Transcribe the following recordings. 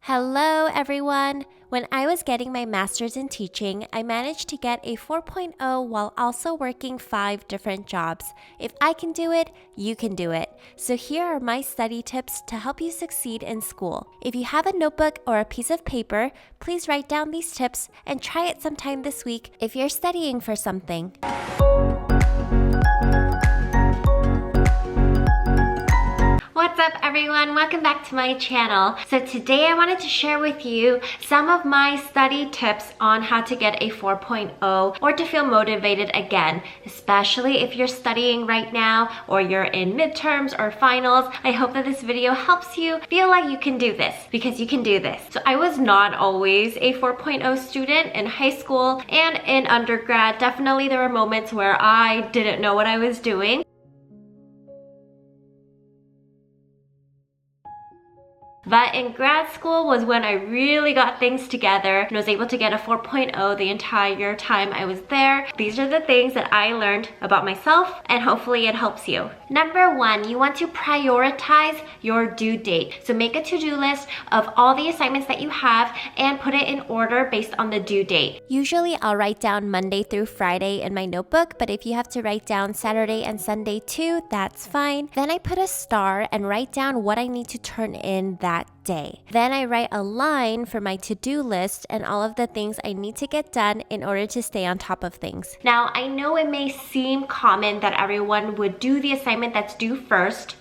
Hello, everyone! When I was getting my master's in teaching, I managed to get a 4.0 while also working 5 different jobs. If I can do it, you can do it. So here are my study tips to help you succeed in school. If you have a notebook or a piece of paper, please write down these tips and try it sometime this week if you're studying for something. What's up, everyone? Welcome back to my channel. So today I wanted to share with you some of my study tips on how to get a 4.0 or to feel motivated again, especially if you're studying right now or you're in midterms or finals. I hope that this video helps you feel like you can do this, because you can do this. So I was not always a 4.0 student in high school and in undergrad. Definitely there were moments where I didn't know what I was doing. But in grad school was when I really got things together and was able to get a 4.0 the entire time I was there. These are the things that I learned about myself, and hopefully it helps you. Number 1, you want to prioritize your due date. So make a to-do list of all the assignments that you have and put it in order based on the due date. Usually I'll write down Monday through Friday in my notebook, but if you have to write down Saturday and Sunday too, that's fine. Then I put a star and write down what I need to turn in that day. Then I write a line for my to-do list and all of the things I need to get done in order to stay on top of things. Now, I know it may seem common that everyone would do the assignment that's due first,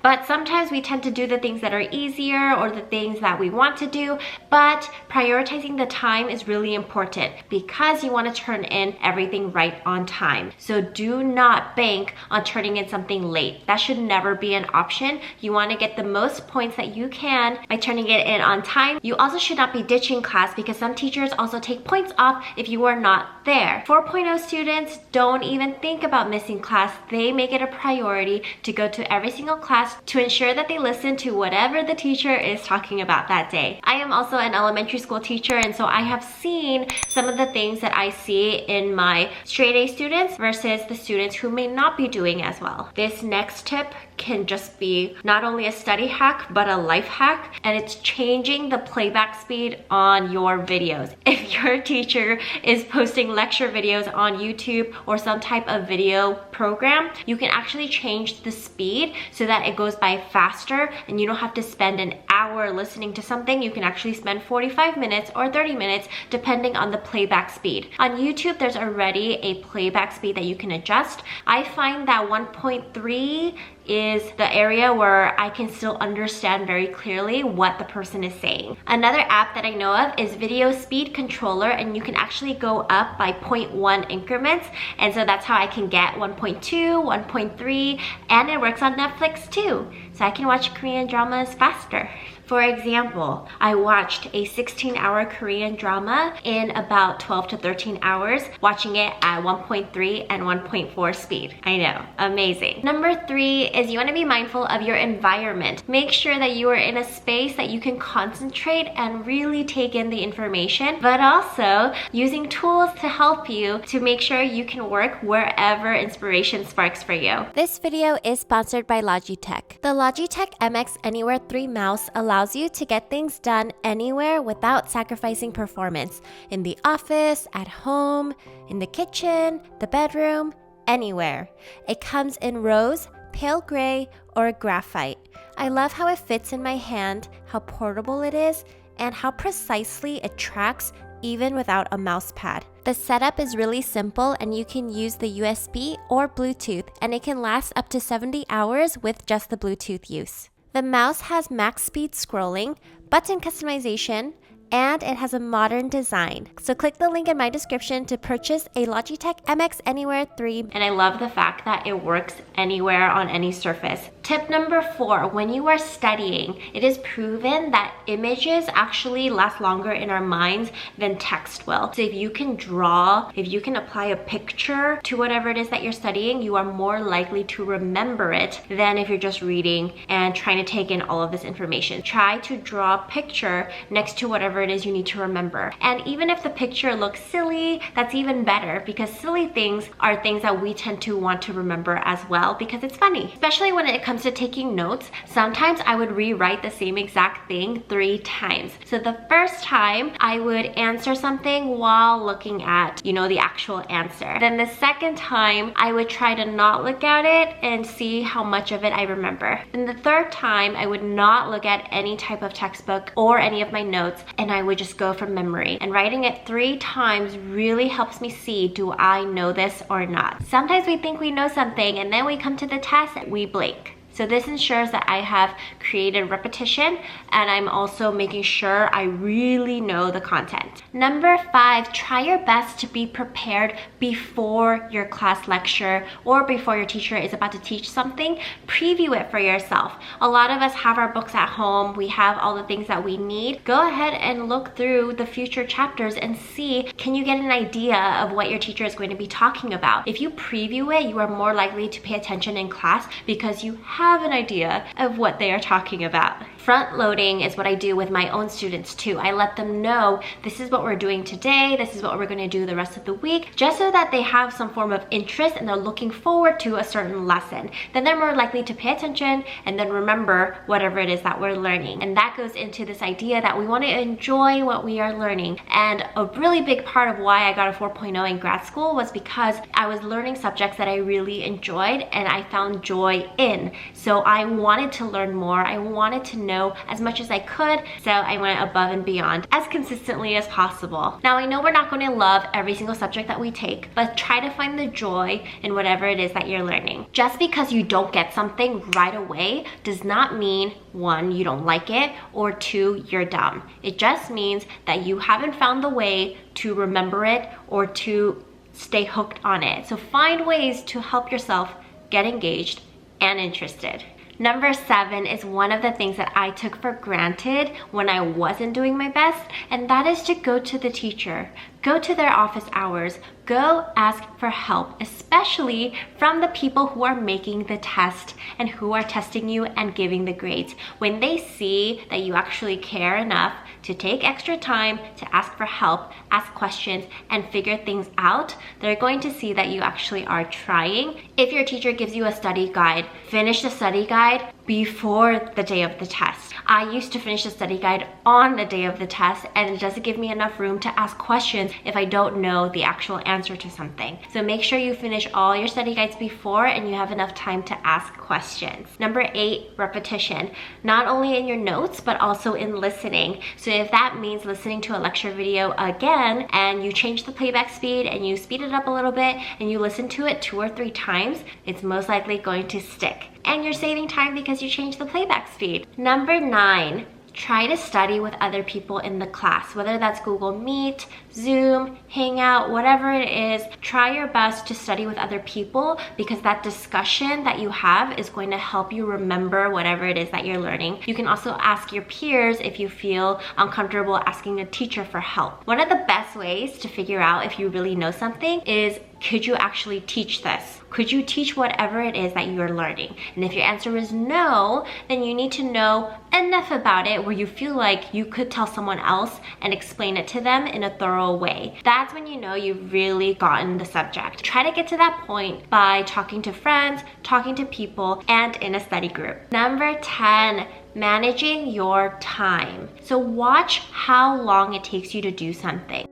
but sometimes we tend to do the things that are easier or the things that we want to do, but prioritizing the time is really important because you want to turn in everything right on time. So do not bank on turning in something late. That should never be an option. You want to get the most points that you can by turning it in on time. You also should not be ditching class because some teachers also take points off if you are not there. 4.0 students don't even think about missing class. They make it a priority to go to every single class to ensure that they listen to whatever the teacher is talking about that day. I am also an elementary school teacher, and so I have seen some of the things that I see in my straight A students versus the students who may not be doing as well. This next tip can just be not only a study hack but a life hack, and it's changing the playback speed on your videos. If your teacher is posting lecture videos on YouTube or some type of video program, you can actually change the speed so that it goes by faster and you don't have to spend an hour listening to something. You can actually spend 45 minutes or 30 minutes depending on the playback speed. On YouTube, there's already a playback speed that you can adjust. I find that 1.3 is the area where I can still understand very clearly what the person is saying. Another app that I know of is Video Speed Controller, and you can actually go up by 0.1 increments, and so that's how I can get 1.2, 1.3, and it works on Netflix too, so I can watch Korean dramas faster. For example, I watched a 16-hour Korean drama in about 12 to 13 hours, watching it at 1.3 and 1.4 speed. I know, amazing. Number 3 is you want to be mindful of your environment. Make sure that you are in a space that you can concentrate and really take in the information, but also using tools to help you to make sure you can work wherever inspiration sparks for you. This video is sponsored by Logitech. The Logitech MX Anywhere 3 mouse allows you to get things done anywhere without sacrificing performance. In the office, at home, in the kitchen, the bedroom, anywhere. It comes in rose, pale gray, or graphite. I love how it fits in my hand, how portable it is, and how precisely it tracks even without a mouse pad. The setup is really simple, and you can use the USB or Bluetooth, and it can last up to 70 hours with just the Bluetooth use. The mouse has max speed scrolling, button customization, and it has a modern design. So click the link in my description to purchase a Logitech MX Anywhere 3. And I love the fact that it works anywhere on any surface. Tip number 4, when you are studying, it is proven that images actually last longer in our minds than text will. So if you can draw, if you can apply a picture to whatever it is that you're studying, you are more likely to remember it than if you're just reading and trying to take in all of this information. Try to draw a picture next to whatever it is you need to remember. And even if the picture looks silly, that's even better, because silly things are things that we tend to want to remember as well because it's funny, especially when it comes comes to taking notes, sometimes I would rewrite the same exact thing 3 times. So the first time I would answer something while looking at, the actual answer. Then the second time I would try to not look at it and see how much of it I remember. Then the third time I would not look at any type of textbook or any of my notes, and I would just go from memory. And writing it 3 times really helps me see, do I know this or not? Sometimes we think we know something and then we come to the test and we blank. So this ensures that I have created repetition, and I'm also making sure I really know the content. Number 5, try your best to be prepared before your class lecture or before your teacher is about to teach something. Preview it for yourself. A lot of us have our books at home. We have all the things that we need. Go ahead and look through the future chapters and see, can you get an idea of what your teacher is going to be talking about? If you preview it, you are more likely to pay attention in class because you have an idea of what they are talking about. Front loading is what I do with my own students too. I let them know this is what we're doing today, this is what we're going to do the rest of the week, just so that they have some form of interest and they're looking forward to a certain lesson. Then they're more likely to pay attention and then remember whatever it is that we're learning. And that goes into this idea that we want to enjoy what we are learning. And a really big part of why I got a 4.0 in grad school was because I was learning subjects that I really enjoyed and I found joy in. So I wanted to learn more. I wanted to know as much as I could, so I went above and beyond as consistently as possible. Now, I know we're not going to love every single subject that we take, but try to find the joy in whatever it is that you're learning. Just because you don't get something right away does not mean 1, you don't like it, or 2, you're dumb. It just means that you haven't found the way to remember it or to stay hooked on it. So find ways to help yourself get engaged and interested. Number 7 is one of the things that I took for granted when I wasn't doing my best, and that is to go to the teacher. Go to their office hours. Go ask for help, especially from the people who are making the test and who are testing you and giving the grades. When they see that you actually care enough to take extra time to ask for help, ask questions, and figure things out, they're going to see that you actually are trying. If your teacher gives you a study guide, finish the study guide before the day of the test. I used to finish the study guide on the day of the test, and it doesn't give me enough room to ask questions if I don't know the actual answer to something. So make sure you finish all your study guides before and you have enough time to ask questions. Number 8, repetition. Not only in your notes, but also in listening. So if that means listening to a lecture video again, and you change the playback speed and you speed it up a little bit and you listen to it 2 or 3 times, it's most likely going to stick. And you're saving time because you changed the playback speed. Number 9, try to study with other people in the class, whether that's Google Meet, Zoom, Hangout, whatever it is. Try your best to study with other people because that discussion that you have is going to help you remember whatever it is that you're learning. You can also ask your peers if you feel uncomfortable asking a teacher for help. One of the best ways to figure out if you really know something is, could you actually teach this? Could you teach whatever it is that you're learning? And if your answer is no, then you need to know enough about it where you feel like you could tell someone else and explain it to them in a thorough way. That's when you know you've really gotten the subject. Try to get to that point by talking to friends, talking to people, and in a study group. Number 10, managing your time. So watch how long it takes you to do something.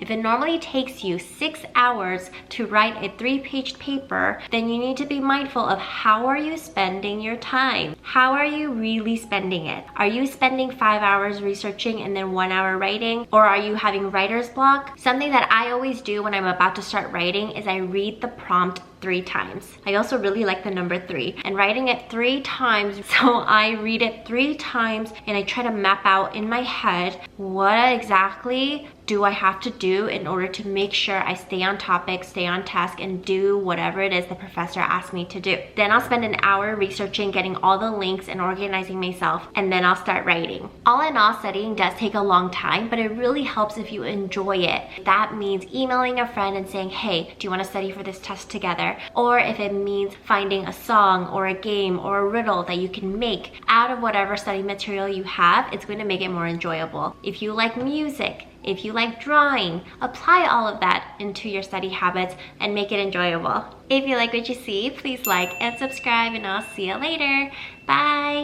If it normally takes you 6 hours to write a 3-page paper, then you need to be mindful of how are you spending your time? How are you really spending it? Are you spending 5 hours researching and then 1 hour writing? Or are you having writer's block? Something that I always do when I'm about to start writing is I read the prompt 3 times. I also really like the number 3 and writing it 3 times. So I read it 3 times and I try to map out in my head what exactly do I have to do in order to make sure I stay on topic, stay on task, and do whatever it is the professor asked me to do. Then I'll spend an hour researching, getting all the links and organizing myself, and then I'll start writing. All in all, studying does take a long time, but it really helps if you enjoy it. That means emailing a friend and saying, hey, do you want to study for this test together? Or if it means finding a song or a game or a riddle that you can make out of whatever study material you have, it's going to make it more enjoyable. If you like music, If you like drawing, apply all of that into your study habits and make it enjoyable. If you like what you see, please like and subscribe, and I'll see you later. Bye!